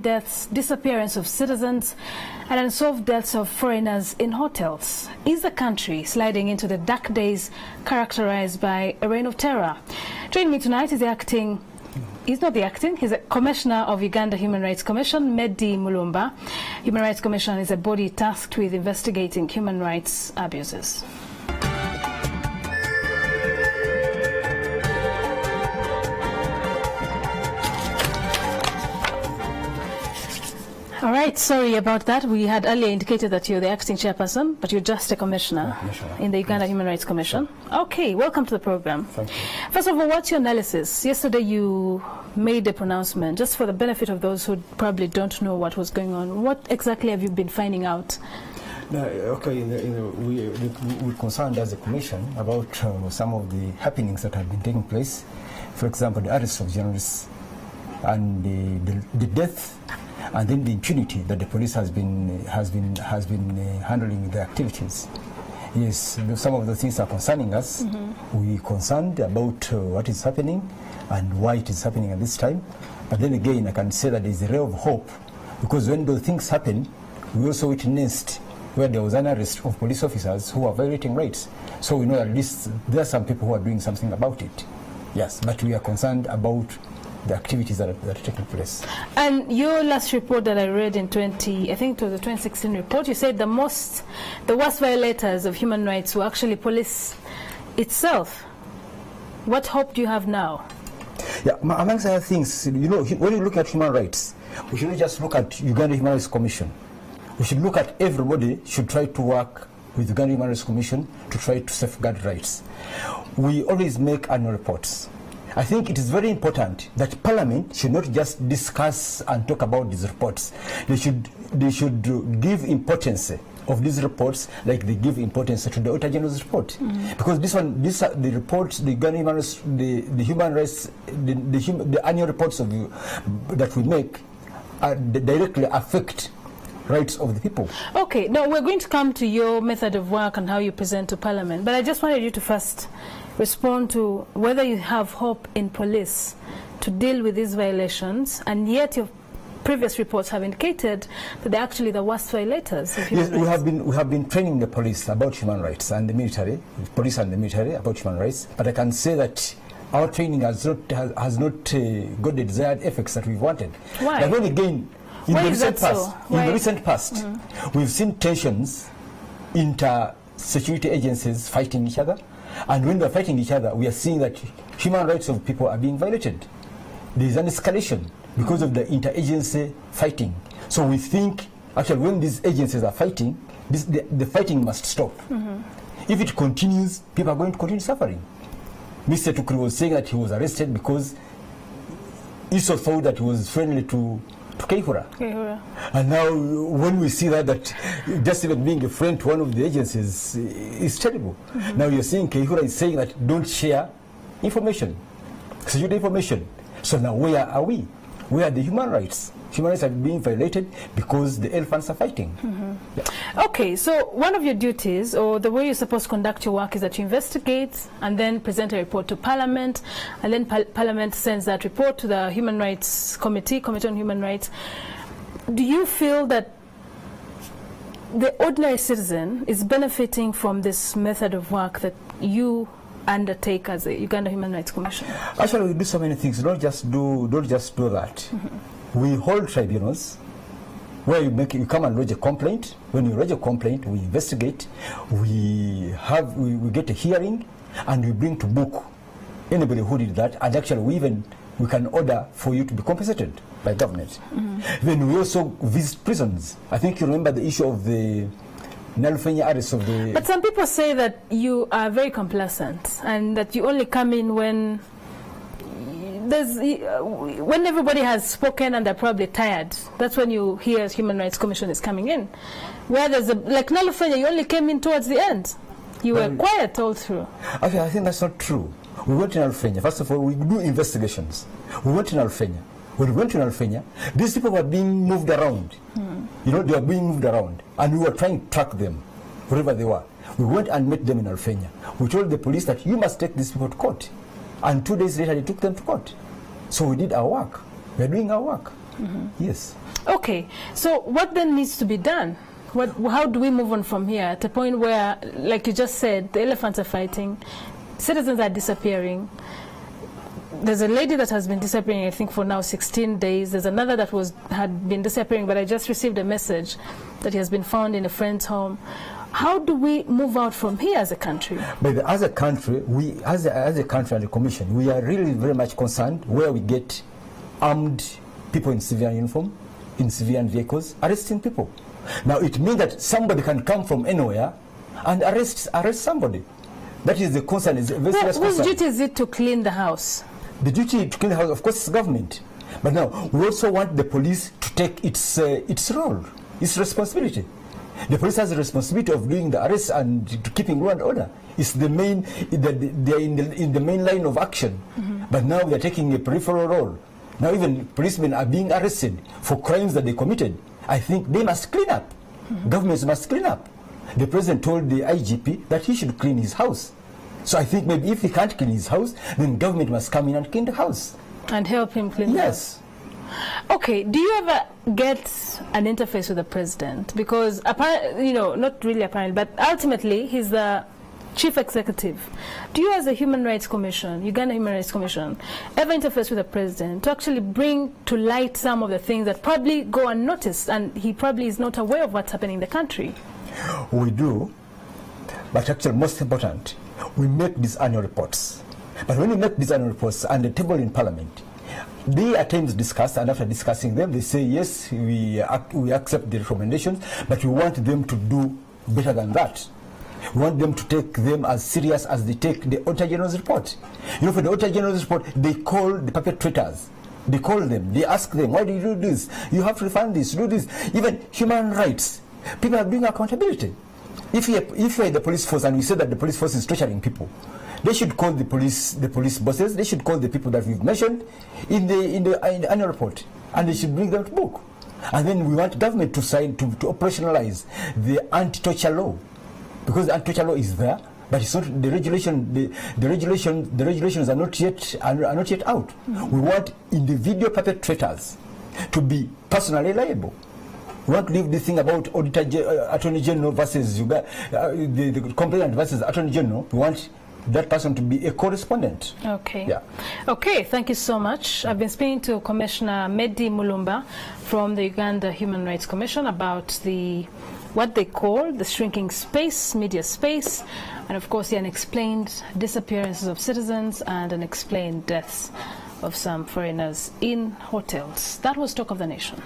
deaths, disappearance of citizens, and unsolved deaths of foreigners in hotels. Is the country sliding into the dark days characterized by a reign of terror? Joining me tonight is he's a Commissioner of Uganda Human Rights Commission, Meddy Mulumba. Human Rights Commission is a body tasked with investigating human rights abuses. All right, sorry about that. We had earlier indicated that you're the acting chairperson, but you're just a commissioner in the Uganda Human Rights Commission. Okay, welcome to the program. Thank you. First of all, what's your analysis? Yesterday you made a pronouncement, just for the benefit of those who probably don't know what was going on. What exactly have you been finding out? No, okay, we're concerned as a commission about some of the happenings that have been taking place. For example, the arrest of journalists and the death, and then the impunity that the police has been handling the activities. Yes, some of the things are concerning us. We're concerned about what is happening and why it is happening at this time. But then again, I can say that there's a ray of hope, because when those things happen, we also witnessed where there was an arrest of police officers who are violating rights. So we know at least there are some people who are doing something about it. Yes, but we are concerned about the activities that are taking place. And your last report that I read in I think it was the 2016 report, you said the worst violators of human rights were actually police itself. What hope do you have now? Yeah, amongst other things, you know, when you look at human rights, we shouldn't just look at Uganda Human Rights Commission. We should look at everybody should try to work with Uganda Human Rights Commission to try to safeguard rights. We always make annual reports. I think it is very important that Parliament should not just discuss and talk about these reports. They should give importance of these reports like they give importance to the Auditor General's report. Because the reports, the human rights, the human rights, the annual reports that we make directly affect rights of the people. Okay, now we're going to come to your method of work and how you present to Parliament, but I just wanted you to first respond to whether you have hope in police to deal with these violations, and yet your previous reports have indicated that they're actually the worst violators of human rights. We have been training the police about human rights and the military, police and the military about human rights, but I can say that our training has not got the desired effects that we wanted. Why? But then again, in the recent past, we've seen tensions, inter-security agencies fighting each other, and when they're fighting each other, we are seeing that human rights of people are being violated. There is an escalation because of the interagency fighting. So we think, actually, when these agencies are fighting, the fighting must stop. If it continues, people are going to continue suffering. Mr. Tukuri was saying that he was arrested because he so thought that he was friendly to Kaihura. And now when we see that just even being a friend to one of the agencies is terrible. Now you're seeing Kaihura is saying that don't share information, security information. So now where are we? Where are the human rights? Human rights are being violated because the elephants are fighting. Yeah. Okay, so one of your duties, or the way you're supposed to conduct your work, is that you investigate and then present a report to Parliament, and then Parliament sends that report to the Human Rights Committee on Human Rights. Do you feel that the ordinary citizen is benefiting from this method of work that you undertake as a Uganda Human Rights Commission? Actually, we do so many things. Don't just do that. We hold tribunals where you come and lodge a complaint. When you lodge a complaint, we investigate, we get a hearing, and we bring to book anybody who did that, and actually we can order for you to be compensated by government. Then we also visit prisons. I think you remember the issue of the Nalufenya arrest of the... But some people say that you are very complacent and that you only come in when everybody has spoken and they're probably tired. That's when you hear Human Rights Commission is coming in. Where there's like Nalufenya, you only came in towards the end. You were quiet all through. Okay, I think that's not true. We went to Nalufenya. First of all, we do investigations. We went to Nalufenya. When we went to Nalufenya, these people were being moved around. You know, they were being moved around. And we were trying to track them, wherever they were. We went and met them in Nalufenya. We told the police that you must take these people to court. And 2 days later, they took them to court. So we did our work. We are doing our work. Yes. Okay, so what then needs to be done? How do we move on from here at a point where, like you just said, the elephants are fighting, citizens are disappearing? There's a lady that has been disappearing, I think, for now 16 days. There's another that had been disappearing, but I just received a message that he has been found in a friend's home. How do we move out from here as a country? But as a country, as a country and the Commission, we are really very much concerned where we get armed people in civilian uniform, in civilian vehicles, arresting people. Now, it means that somebody can come from anywhere and arrest somebody. That is the concern. Whose duty is it to clean the house? The duty to clean the house, of course, is government. But now, we also want the police to take its role, its responsibility. The police has the responsibility of doing the arrest and keeping law and order. It's the main, they're in the main line of action. But now they're taking a peripheral role. Now even policemen are being arrested for crimes that they committed. I think they must clean up. Governments must clean up. The president told the IGP that he should clean his house. So I think maybe if he can't clean his house, then government must come in and clean the house. And help him clean the house. Okay, do you ever get an interface with the president? Because, apparently, not really apparently, but ultimately he's the chief executive. Do you as a Human Rights Commission, Uganda Human Rights Commission, ever interface with the president to actually bring to light some of the things that probably go unnoticed and he probably is not aware of what's happening in the country? We do, but actually most important, we make these annual reports. But when we make these annual reports and the table in Parliament, they at times discuss, and after discussing them, they say, yes, we accept the recommendations, but we want them to do better than that. We want them to take them as serious as they take the Auditor General's report. For the Auditor General's report, they call the perpetrators. They call them, they ask them, why do you do this? You have to refund this, do this. Even human rights, people are doing accountability. If you are the police force and we say that the police force is torturing people, they should call the police bosses, they should call the people that we've mentioned in the annual report, and they should bring them to book. And then we want government to sign, to operationalize the anti-torture law, because the anti-torture law is there, but it's not the regulation. The regulations are not yet out. We want individual perpetrators to be personally liable. We want to leave this thing about Attorney General versus the complainant versus Attorney General. We want that person to be a correspondent. Okay. Yeah. Okay, thank you so much. I've been speaking to Commissioner Medi Mulumba from the Uganda Human Rights Commission about what they call the shrinking space, media space, and of course the unexplained disappearances of citizens and unexplained deaths of some foreigners in hotels. That was Talk of the Nation.